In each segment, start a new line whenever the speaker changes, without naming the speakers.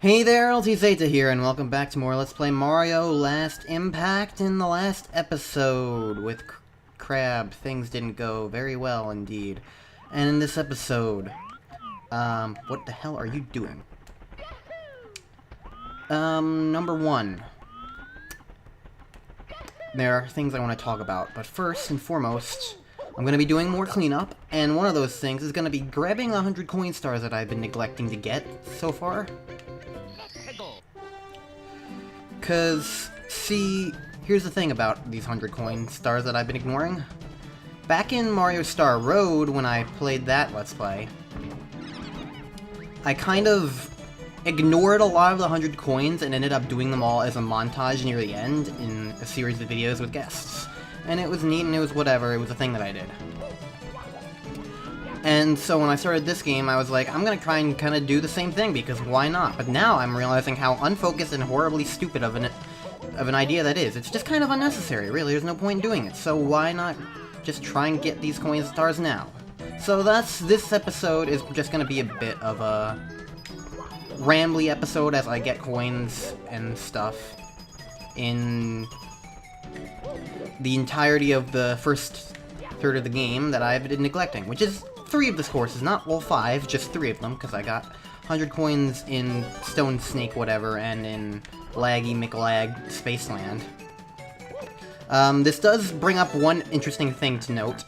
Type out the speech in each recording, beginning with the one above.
Hey there, Ultizeta here, and welcome back to more Let's Play Mario Last Impact. In the last episode with Crab, things didn't go very well indeed. And in this episode, what the hell are you doing? Number one. There are things I want to talk about, but first and foremost, I'm going to be doing more cleanup, and one of those things is going to be grabbing 100 coin stars that I've been neglecting to get so far. Because, see, here's the thing about these 100 coin stars that I've been ignoring. Back in Mario Star Road, when I played that Let's Play, I kind of ignored a lot of the 100 coins and ended up doing them all as a montage near the end in a series of videos with guests. And it was neat and it was whatever, it was a thing that I did. And so when I started this game, I was like, I'm gonna try and kind of do the same thing, because why not? But now I'm realizing how unfocused and horribly stupid of an idea that is. It's just kind of unnecessary, really. There's no point in doing it. So why not just try and get these coin stars now? So this episode is just gonna be a bit of a rambly episode as I get coins and stuff in the entirety of the first third of the game that I've been neglecting, which is 3 of the courses, not all 5, just 3 of them, because I got 100 coins in Stone Snake whatever, and in Laggy McLag Spaceland. This does bring up one interesting thing to note.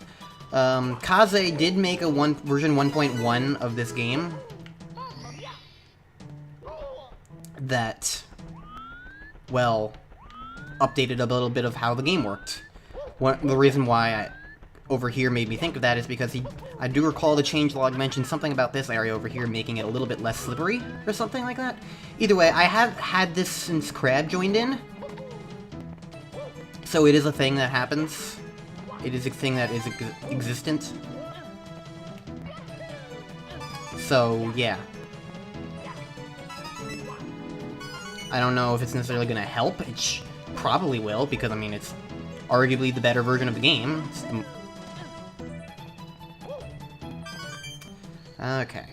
Kaze did make a version 1.1 of this game that, well, updated a little bit of how the game worked. The reason why over here made me think of that is because I do recall the changelog mentioned something about this area over here making it a little bit less slippery, or something like that. Either way, I have had this since Crab joined in, so it is a thing that happens. It is a thing that is existent. So, yeah. I don't know if it's necessarily going to help. It probably will, because, I mean, it's arguably the better version of the game. Okay.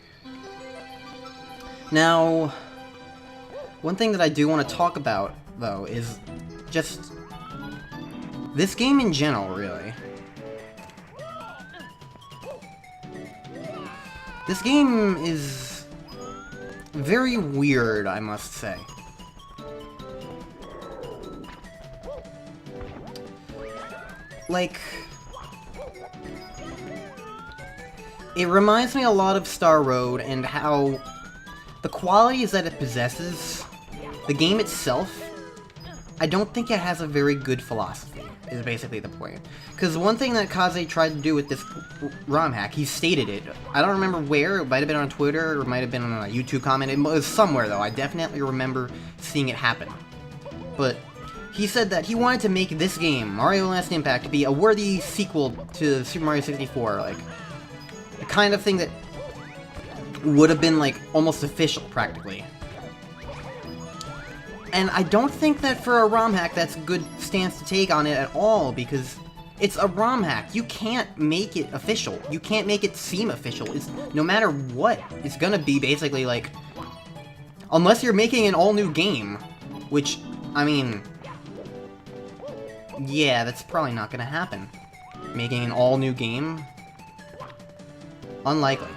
Now, one thing that I do want to talk about, though, is just this game in general, really. This game is very weird, I must say. Like, it reminds me a lot of Star Road and how the qualities that it possesses, the game itself, I don't think it has a very good philosophy, is basically the point. Because one thing that Kaze tried to do with this ROM hack, he stated it. I don't remember where, it might have been on Twitter, or it might have been on a YouTube comment, it was somewhere though, I definitely remember seeing it happen. But he said that he wanted to make this game, Mario Last Impact, to be a worthy sequel to Super Mario 64, like, the kind of thing that would have been, like, almost official, practically. And I don't think that for a ROM hack that's a good stance to take on it at all, because it's a ROM hack. You can't make it official. You can't make it seem official. It's, no matter what, it's gonna be basically, like, unless you're making an all-new game, which, I mean, yeah, that's probably not gonna happen. Making an all-new game? Unlikely.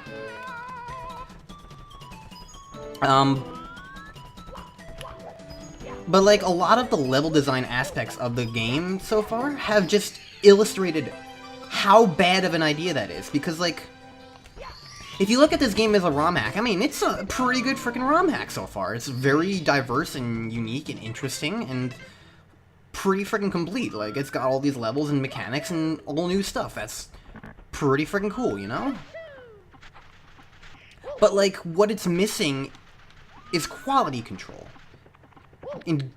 But like, a lot of the level design aspects of the game so far have just illustrated how bad of an idea that is, because like, if you look at this game as a ROM hack, I mean, it's a pretty good freaking ROM hack so far. It's very diverse and unique and interesting and pretty freaking complete. Like, it's got all these levels and mechanics and all new stuff. That's pretty freaking cool, you know? But, like, what it's missing is quality control. And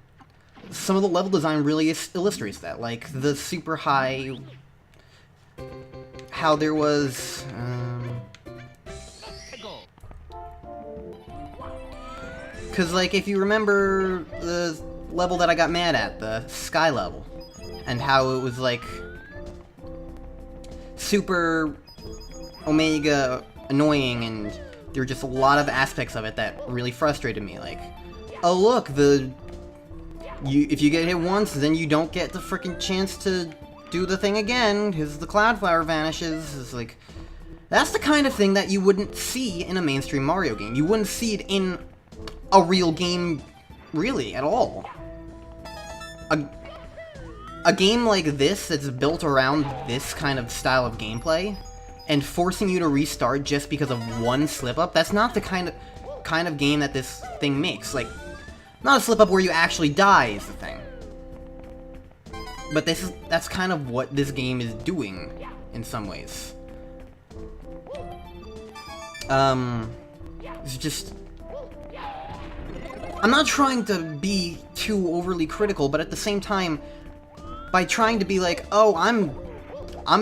some of the level design really illustrates that. Like, the super high... How there was... Because, like, if you remember the level that I got mad at, the sky level, and how it was, like, super Omega annoying and there were just a lot of aspects of it that really frustrated me. Like, oh look, if you get hit once, then you don't get the freaking chance to do the thing again, because the Cloudflower vanishes. It's like, that's the kind of thing that you wouldn't see in a mainstream Mario game. You wouldn't see it in a real game, really, at all. A game like this that's built around this kind of style of gameplay, and forcing you to restart just because of one slip-up, that's not the kind of game that this thing makes. Like, not a slip-up where you actually die is the thing. But that's kind of what this game is doing, in some ways. It's just... I'm not trying to be too overly critical, but at the same time, by trying to be like, oh, I'm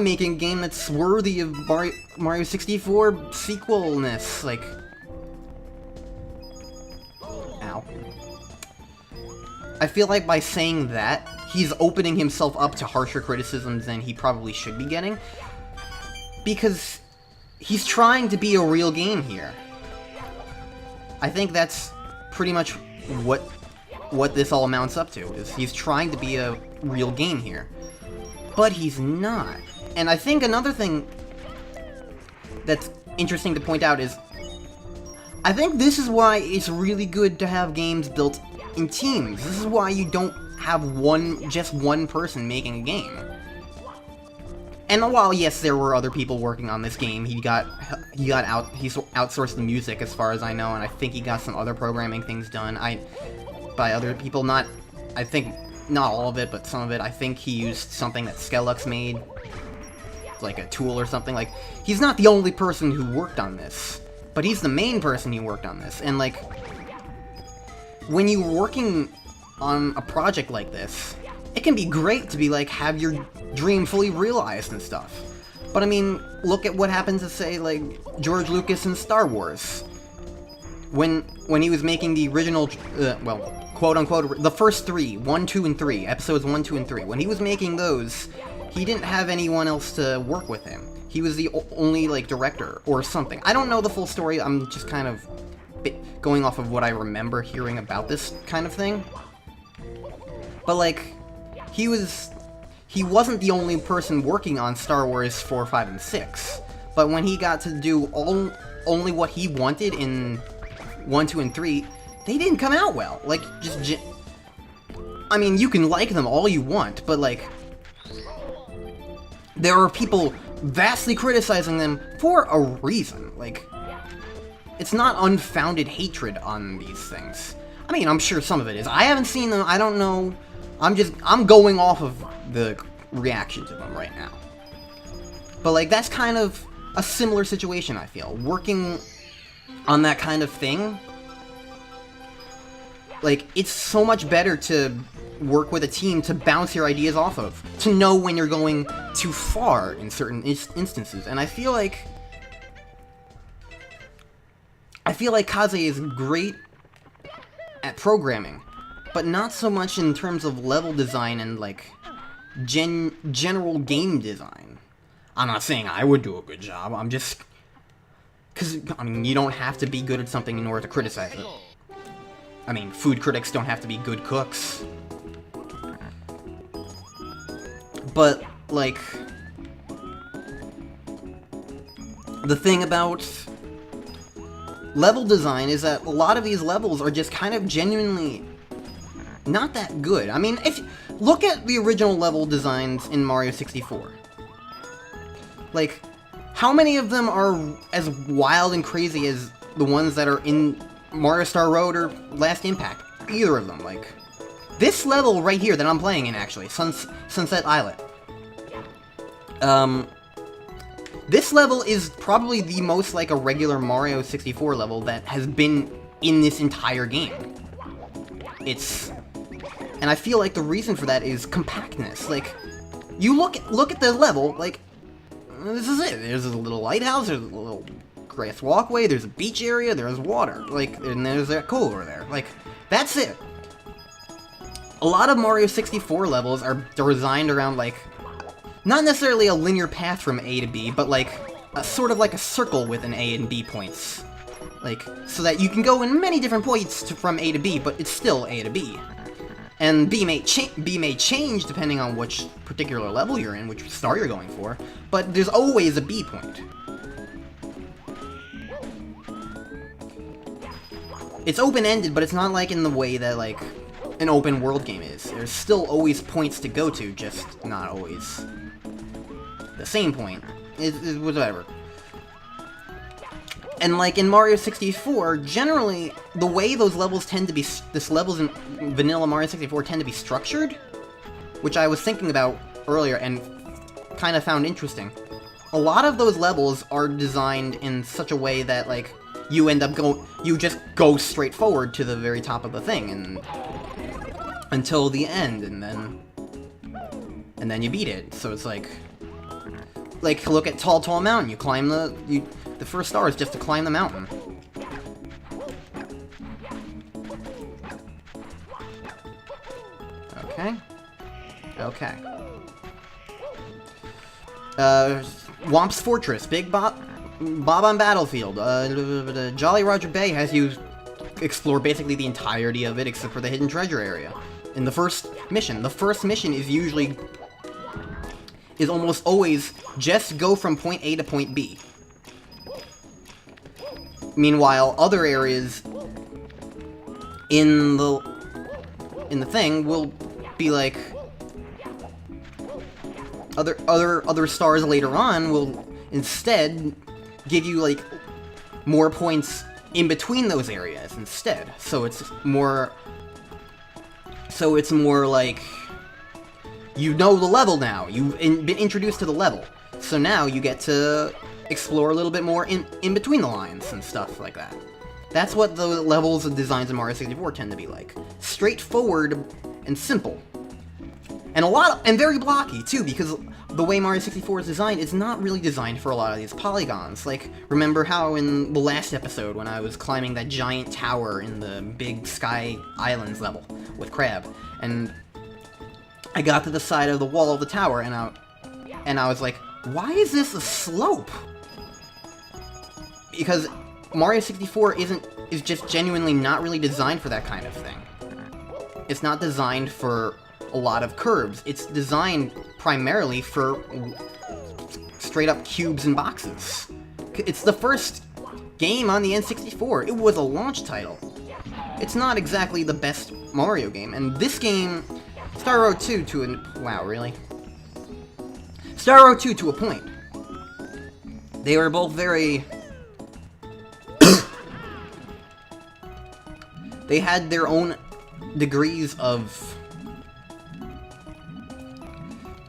making a game that's worthy of Mario 64 sequelness, like... Ow. I feel like by saying that, he's opening himself up to harsher criticisms than he probably should be getting. Because he's trying to be a real game here. I think that's pretty much what this all amounts up to, is he's trying to be a real game here. But he's not. And I think another thing that's interesting to point out is, I think this is why it's really good to have games built in teams. This is why you don't have just one person making a game. And while, yes, there were other people working on this game, he outsourced the music as far as I know, and I think he got some other programming things done by other people. I think not all of it, but some of it. I think he used something that Skellux made, like a tool or something. Like, he's not the only person who worked on this, but he's the main person who worked on this. And like, when you're working on a project like this, it can be great to be like, have your dream fully realized and stuff. But I mean, look at what happened to, say, like, George Lucas in Star Wars. When he was making the original, well, quote-unquote, the first three, 1, 2, and 3, episodes 1, 2, and 3, when he was making those, he didn't have anyone else to work with him. He was the only, like, director, or something. I don't know the full story, I'm just kind of going off of what I remember hearing about this kind of thing. But, like, he wasn't the only person working on Star Wars 4, 5, and 6. But when he got to do only what he wanted in 1, 2, and 3, they didn't come out well. Like, I mean, you can like them all you want, but, like, there are people vastly criticizing them for a reason. Like, it's not unfounded hatred on these things. I mean, I'm sure some of it is. I haven't seen them, I don't know. I'm going off of the reaction to them right now. But, like, that's kind of a similar situation, I feel. Working on that kind of thing, like, it's so much better to work with a team to bounce your ideas off of, to know when you're going too far in certain instances. And I feel like Kaze is great at programming, but not so much in terms of level design and, like, general game design. I'm not saying I would do a good job, I'm just... Because, I mean, you don't have to be good at something in order to criticize it. I mean, food critics don't have to be good cooks. But, like... The thing about level design is that a lot of these levels are just kind of genuinely not that good. I mean, look at the original level designs in Mario 64. Like, how many of them are as wild and crazy as the ones that are in Mario Star Road or Last Impact? Either of them, like... This level right here that I'm playing in, actually, Sunset Islet. This level is probably the most like a regular Mario 64 level that has been in this entire game. And I feel like the reason for that is compactness. Like, you look at the level, like, this is it. There's a little lighthouse, there's a little grass walkway, there's a beach area, there's water, like, and there's that cove over there. Like, that's it. A lot of Mario 64 levels are designed around, like, not necessarily a linear path from A to B, but like, sort of like a circle with an A and B points. Like, so that you can go in many different points from A to B, but it's still A to B. And B may change depending on which particular level you're in, which star you're going for, but there's always a B point. It's open-ended, but it's not like in the way that, like, an open world game is. There's still always points to go to, just not always the same point. It's whatever. And like in Mario 64, generally, the way those levels tend to be, levels in vanilla Mario 64 tend to be structured, which I was thinking about earlier and kind of found interesting. A lot of those levels are designed in such a way that, like, you end up you just go straight forward to the very top of the thing, and until the end, and then you beat it. So it's like look at Tall Tall Mountain. You climb the first star is just to climb the mountain. Okay. Okay. Womp's Fortress, Big Bob on Battlefield. Jolly Roger Bay has you explore basically the entirety of it except for the hidden treasure area. In the first mission is almost always just go from point A to point B. Meanwhile, other areas in the thing will be like other stars later on will instead give you like more points in between those areas instead. So it's more like you know the level now. You've been introduced to the level. So now you get to explore a little bit more in between the lines and stuff like that. That's what the levels and designs in Mario 64 tend to be like. Straightforward and simple. And very blocky too, because the way Mario 64 is designed, it's not really designed for a lot of these polygons. Like, remember how in the last episode when I was climbing that giant tower in the Big Sky Islands level with Crab, and I got to the side of the wall of the tower, and I was like, why is this a slope? Because Mario 64 is just genuinely not really designed for that kind of thing. It's not designed for a lot of curves. It's designed primarily for straight up cubes and boxes. It's the first game on the N64. It was a launch title. It's not exactly the best Mario game, and this game, Star Road 2 to a... Wow, really? Star Road 2 to a point. They were both very... They had their own degrees of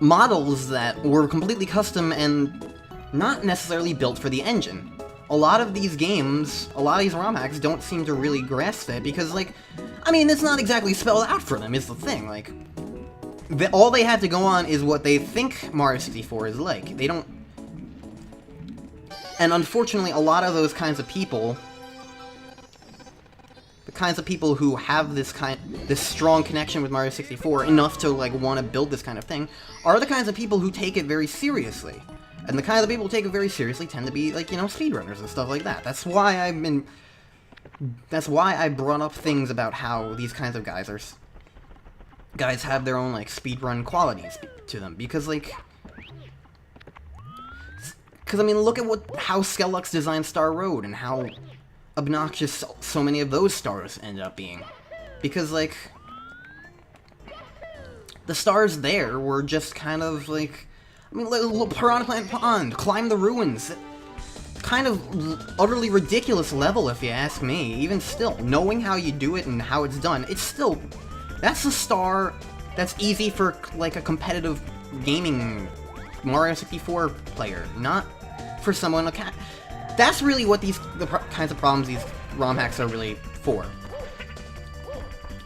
models that were completely custom and not necessarily built for the engine. A lot of these games, a lot of these ROM hacks don't seem to really grasp that because, like, I mean, it's not exactly spelled out for them, is the thing. Like, all they have to go on is what they think Mario 64 is like. They don't... And unfortunately, a lot of those kinds of people... The kinds of people who have this strong connection with Mario 64 enough to, like, want to build this kind of thing, are the kinds of people who take it very seriously. And the kinds of people who take it very seriously tend to be, like, you know, speedrunners and stuff like that. That's why I brought up things about how these kinds of guys have their own, like, speedrun qualities to them. Because, like... Because, I mean, look at how Skellux designed Star Road and how obnoxious so many of those stars ended up being. Because, like, the stars there were just kind of, like, I mean, look, Piranha Plant Pond, Climb the Ruins, kind of utterly ridiculous level if you ask me. Even still, knowing how you do it and how it's done, it's still, that's a star that's easy for, like, a competitive gaming Mario 64 player, not for someone... That's really what the kinds of problems these ROM hacks are really for.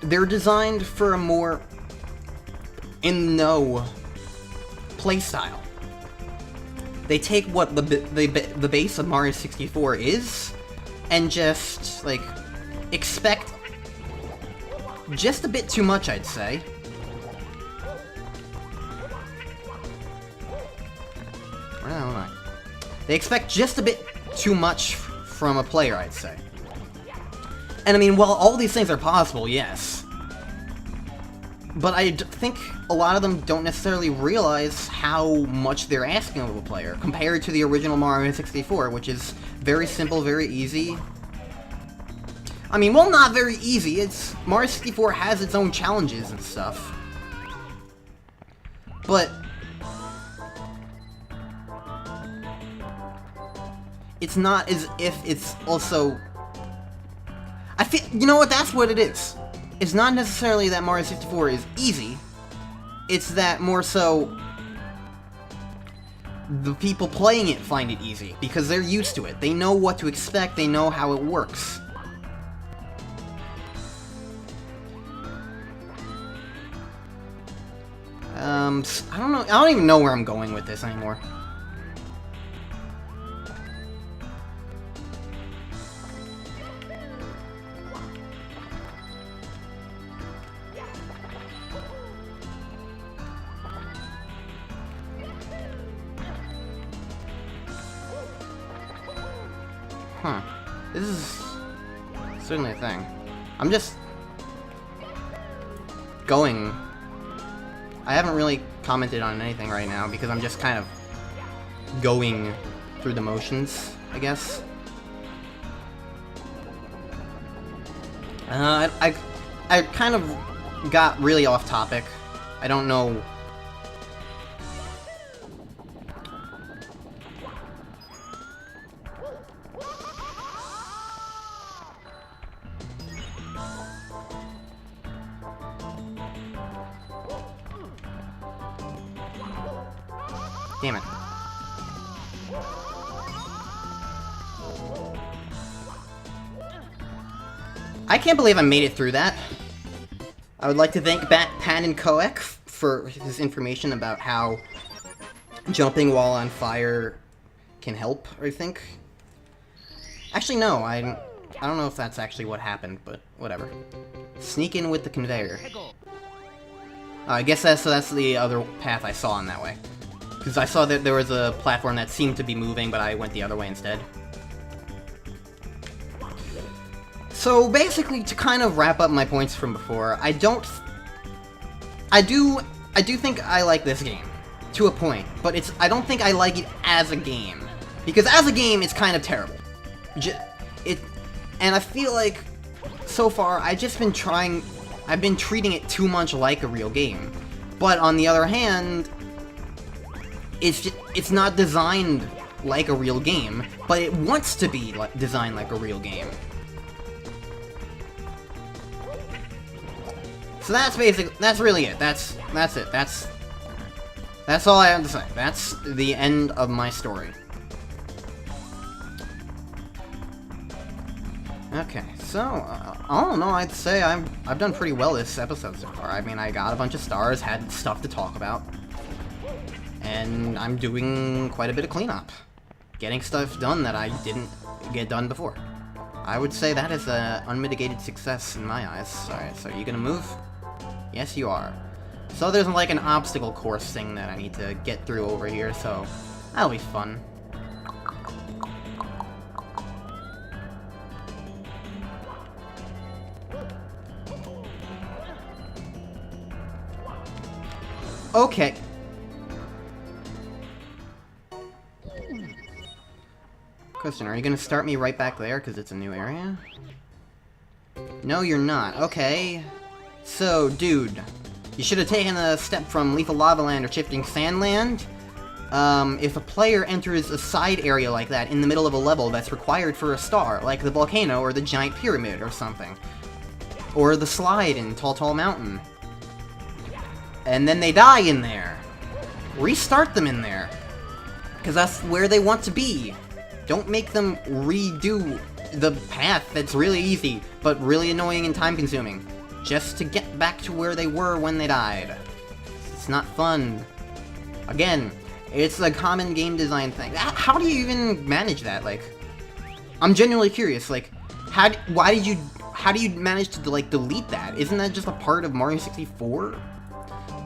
They're designed for a more in-the-know playstyle. They take what the base of Mario 64 is, and just, like, expect just a bit too much, I'd say. Where the hell am I? They expect just a bit too much from a player, I'd say. And I mean, while all these things are possible, yes. But I think a lot of them don't necessarily realize how much they're asking of a player, compared to the original Mario 64, which is very simple, very easy. I mean, well, not very easy. Mario 64 has its own challenges and stuff. But it's not as if it's also... I feel, you know what, that's what it is. It's not necessarily that Mario 64 is easy, it's that more so the people playing it find it easy, because they're used to it. They know what to expect, they know how it works. I don't know, I don't even know where I'm going with this anymore. Huh. This is certainly a thing. I'm just going. I haven't really commented on anything right now because I'm just kind of going through the motions, I guess. I kind of got really off topic. I don't know. Damn it. I can't believe I made it through that. I would like to thank Pan and Koek for his information about how jumping while on fire can help, I think. Actually, no, I don't know if that's actually what happened, but whatever. Sneak in with the conveyor. I guess that's the other path I saw on that way. Because I saw that there was a platform that seemed to be moving, but I went the other way instead. So basically, to kind of wrap up my points from before, I do think I like this game to a point, but I don't think I like it as a game, because as a game it's kind of terrible. And I feel like so far I've been treating it too much like a real game. But on the other hand, it's not designed like a real game, but it wants to be designed like a real game. So that's really it. That's it. That's all I have to say. That's the end of my story. Okay, so I don't know. I'd say I've done pretty well this episode so far. I mean, I got a bunch of stars, had stuff to talk about, and I'm doing quite a bit of cleanup, getting stuff done that I didn't get done before. I would say that is an unmitigated success in my eyes. Alright, so are you gonna move? Yes, you are. So there's like an obstacle course thing that I need to get through over here, so that'll be fun. Okay. Question, are you gonna start me right back there because it's a new area? No, you're not. Okay. So, dude, you should have taken a step from Lethal Lava Land or Shifting Sand Land. If a player enters a side area like that in the middle of a level that's required for a star, like the volcano or the giant pyramid or something, or the slide in Tall Tall Mountain, and then they die in there, restart them in there, because that's where they want to be. Don't make them redo the path that's really easy, but really annoying and time-consuming, just to get back to where they were when they died. It's not fun. Again, it's a common game design thing. How do you even manage that? Like, I'm genuinely curious, like, how do you manage to, like, delete that? Isn't that just a part of Mario 64?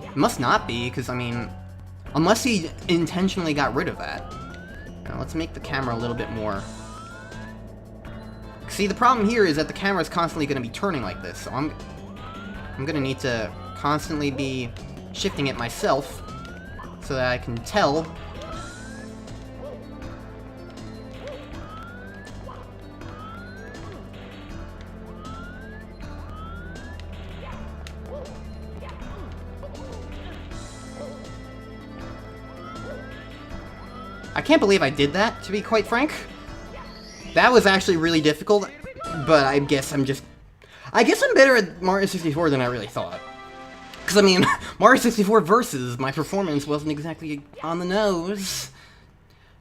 It must not be, because, I mean, unless he intentionally got rid of that. Now, let's make the camera a little bit more See, the problem here is that the camera is constantly going to be turning like this, so I'm going to need to constantly be shifting it myself so that I can tell. I can't believe I did that, to be quite frank. That was actually really difficult, but I guess I'm better at Mario 64 than I really thought. Because, I mean, Mario 64 Versus, my performance wasn't exactly on the nose.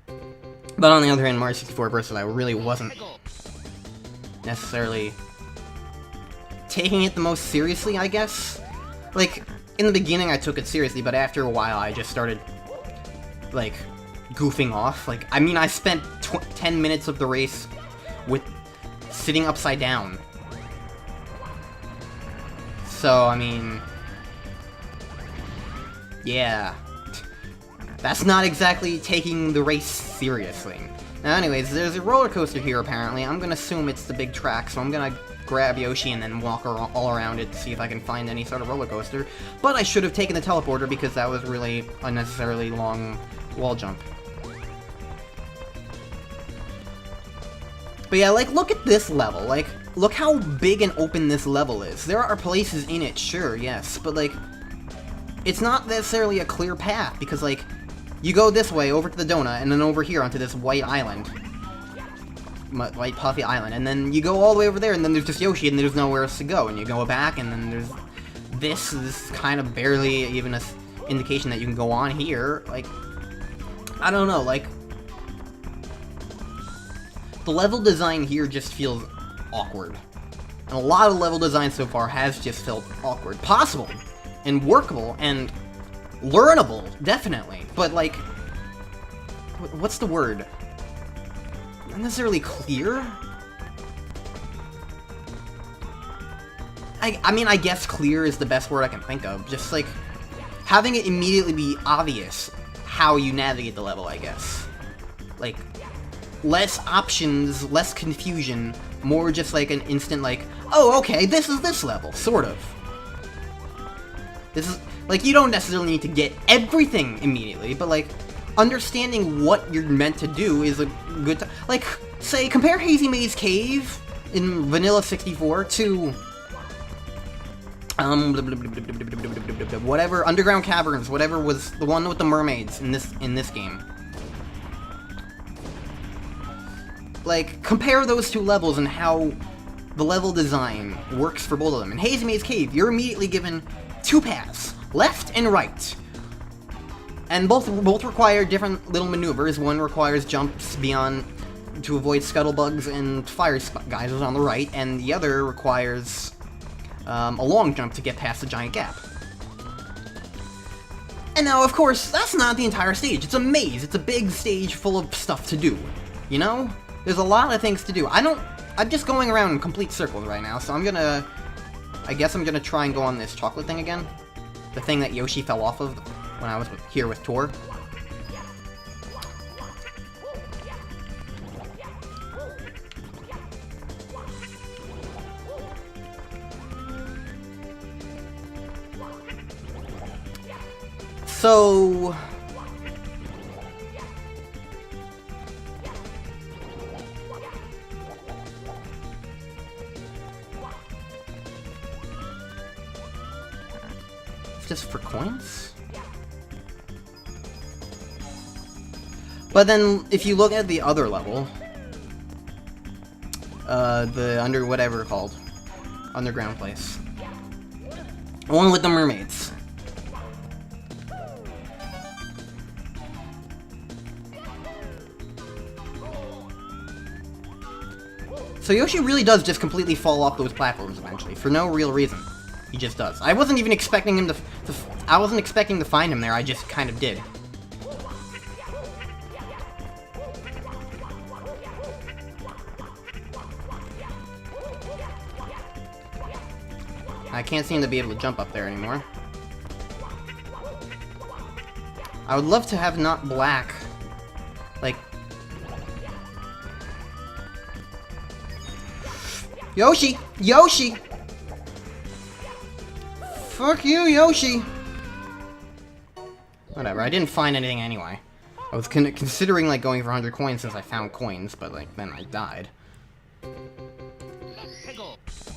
But on the other hand, Mario 64 Versus, I really wasn't necessarily taking it the most seriously, I guess. Like, in the beginning I took it seriously, but after a while I just started, like, goofing off. Like, I mean, I spent 10 minutes of the race with sitting upside down. So, I mean, yeah, that's not exactly taking the race seriously. Now, anyways, there's a roller coaster here, apparently. I'm gonna assume it's the big track, so I'm gonna grab Yoshi and then walk all around it to see if I can find any sort of roller coaster. But I should have taken the teleporter because that was really unnecessarily long wall jump. But yeah, like, look at this level. Like, look how big and open this level is. There are places in it, sure, yes, but, like, it's not necessarily a clear path, because, like, you go this way over to the donut, and then over here onto this white island. White puffy island, and then you go all the way over there, and then there's just Yoshi, and there's nowhere else to go, and you go back, and then there's this is kind of barely even an indication that you can go on here. Like, I don't know, like, the level design here just feels awkward. And a lot of level design so far has just felt awkward. Possible, and workable, and learnable, definitely. But, like, what's the word? Not necessarily clear? I mean, I guess clear is the best word I can think of. Just, like, having it immediately be obvious how you navigate the level, I guess. Like, less options, less confusion, more just like an instant, like, oh, okay, this is this level, sort of. This is, like, you don't necessarily need to get everything immediately, but, like, understanding what you're meant to do is a good time. Like, say, compare Hazy Maze Cave in Vanilla 64 to, whatever, Underground Caverns, whatever was the one with the mermaids in this game. Like, compare those two levels and how the level design works for both of them. In Hazy Maze Cave, you're immediately given two paths, left and right. And both require different little maneuvers. One requires jumps beyond to avoid scuttlebugs and fire geysers on the right, and the other requires a long jump to get past the giant gap. And now, of course, that's not the entire stage. It's a maze. It's a big stage full of stuff to do, you know? There's a lot of things to do. I'm just going around in complete circles right now, so I guess I'm gonna try and go on this chocolate thing again. The thing that Yoshi fell off of when I was here with Tor. So, it's just for coins? But then, if you look at the other level, the whatever called, underground place, the one with the mermaids. So Yoshi really does just completely fall off those platforms eventually, for no real reason. He just does. I wasn't even expecting him I wasn't expecting to find him there, I just kind of did. I can't seem to be able to jump up there anymore. I would love to have not black, like... Yoshi! Yoshi! Fuck you, Yoshi! Whatever, I didn't find anything anyway. I was considering, like, going for 100 coins since I found coins, but, like, then I died.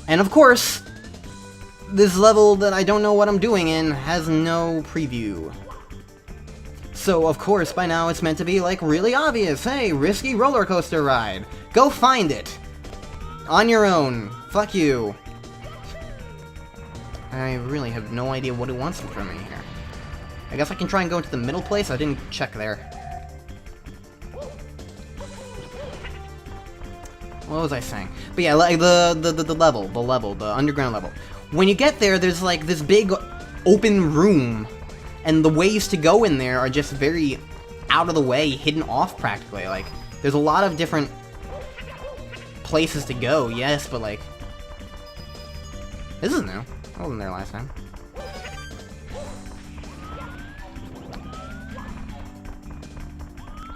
And of course, this level that I don't know what I'm doing in has no preview. So, of course, by now it's meant to be, like, really obvious. Hey, risky roller coaster ride. Go find it. On your own. Fuck you. I really have no idea what it wants from me here. I guess I can try and go into the middle place. I didn't check there. What was I saying? But yeah, like the underground level. When you get there, there's like this big open room, and the ways to go in there are just very out of the way, hidden off practically. Like, there's a lot of different places to go, yes, but like, this is new. I wasn't there last time.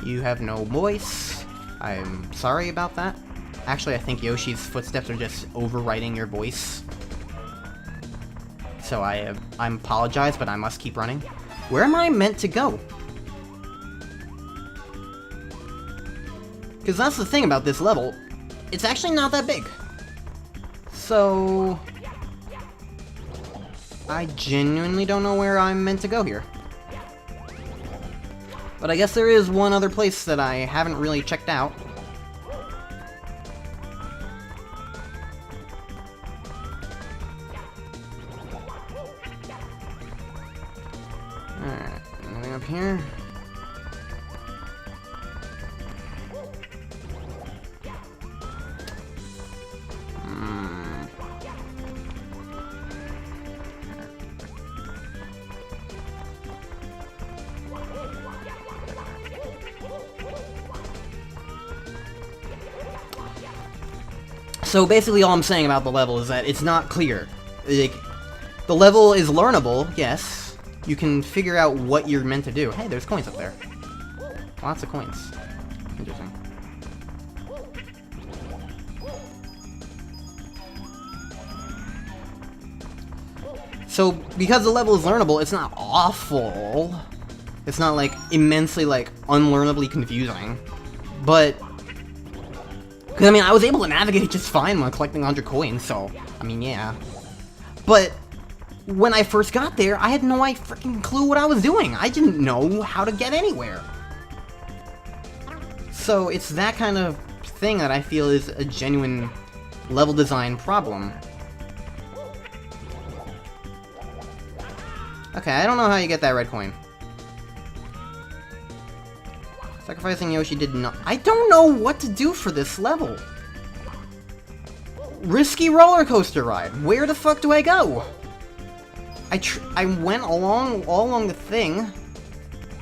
You have no voice. I'm sorry about that. Actually, I think Yoshi's footsteps are just overwriting your voice. So I apologize, but I must keep running. Where am I meant to go? Because that's the thing about this level. It's actually not that big. So I genuinely don't know where I'm meant to go here. But I guess there is one other place that I haven't really checked out. Alright, anything up here? So basically all I'm saying about the level is that it's not clear. Like, the level is learnable, yes. You can figure out what you're meant to do. Hey, there's coins up there. Lots of coins. Interesting. So, because the level is learnable, it's not awful. It's not, like, immensely, like, unlearnably confusing. But because, I mean, I was able to navigate it just fine when collecting 100 coins, so, I mean, yeah. But when I first got there, I had no freaking clue what I was doing. I didn't know how to get anywhere. So it's that kind of thing that I feel is a genuine level design problem. Okay, I don't know how you get that red coin. Sacrificing Yoshi did not. I don't know what to do for this level. Risky roller coaster ride. Where the fuck do I go? I went all along the thing.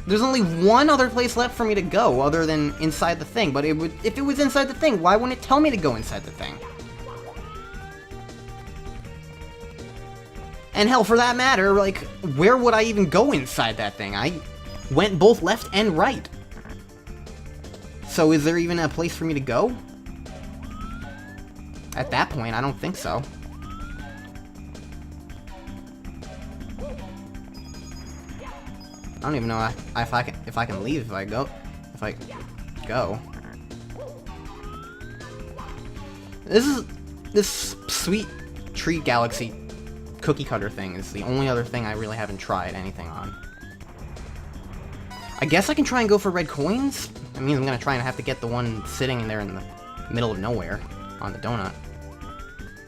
There's only one other place left for me to go other than inside the thing. But if it was inside the thing, why wouldn't it tell me to go inside the thing? And hell, for that matter, like, where would I even go inside that thing? I went both left and right. So is there even a place for me to go? At that point, I don't think so. I don't even know if I can leave if I go. This sweet tree galaxy cookie cutter thing is the only other thing I really haven't tried anything on. I guess I can try and go for red coins. That means I'm gonna try and have to get the one sitting in there in the middle of nowhere on the donut.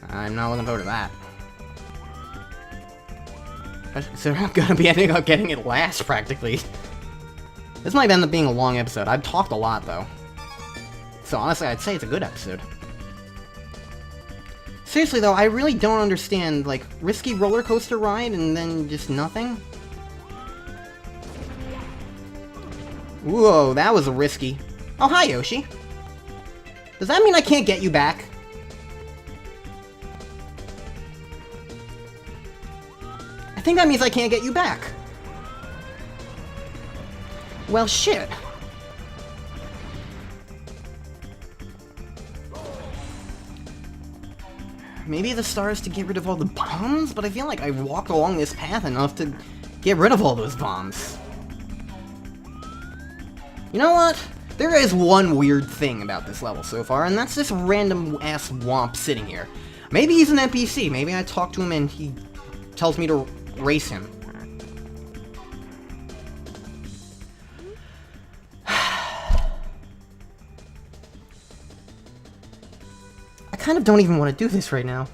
I'm not looking forward to that. So I'm gonna be ending up getting it last, practically. This might end up being a long episode. I've talked a lot, though. So honestly, I'd say it's a good episode. Seriously, though, I really don't understand, like, risky roller coaster ride and then just nothing? Whoa, that was risky. Oh, hi, Yoshi. Does that mean I can't get you back? I think that means I can't get you back. Well, shit. maybe the star is to get rid of all the bombs, but I feel like I walked along this path enough to get rid of all those bombs. You know what? There is one weird thing about this level so far, and that's this random-ass womp sitting here. Maybe he's an NPC. Maybe I talk to him and he tells me to race him. I kind of don't even want to do this right now.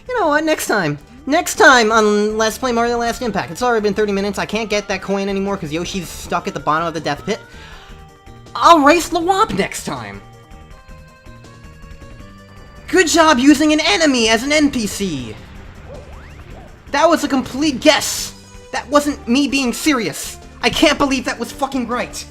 You know what? Next time. Next time on Let's Play Mario Last Impact. It's already been 30 minutes. I can't get that coin anymore because Yoshi's stuck at the bottom of the death pit. I'll race the Womp next time. Good job using an enemy as an NPC. That was a complete guess. That wasn't me being serious. I can't believe that was fucking right.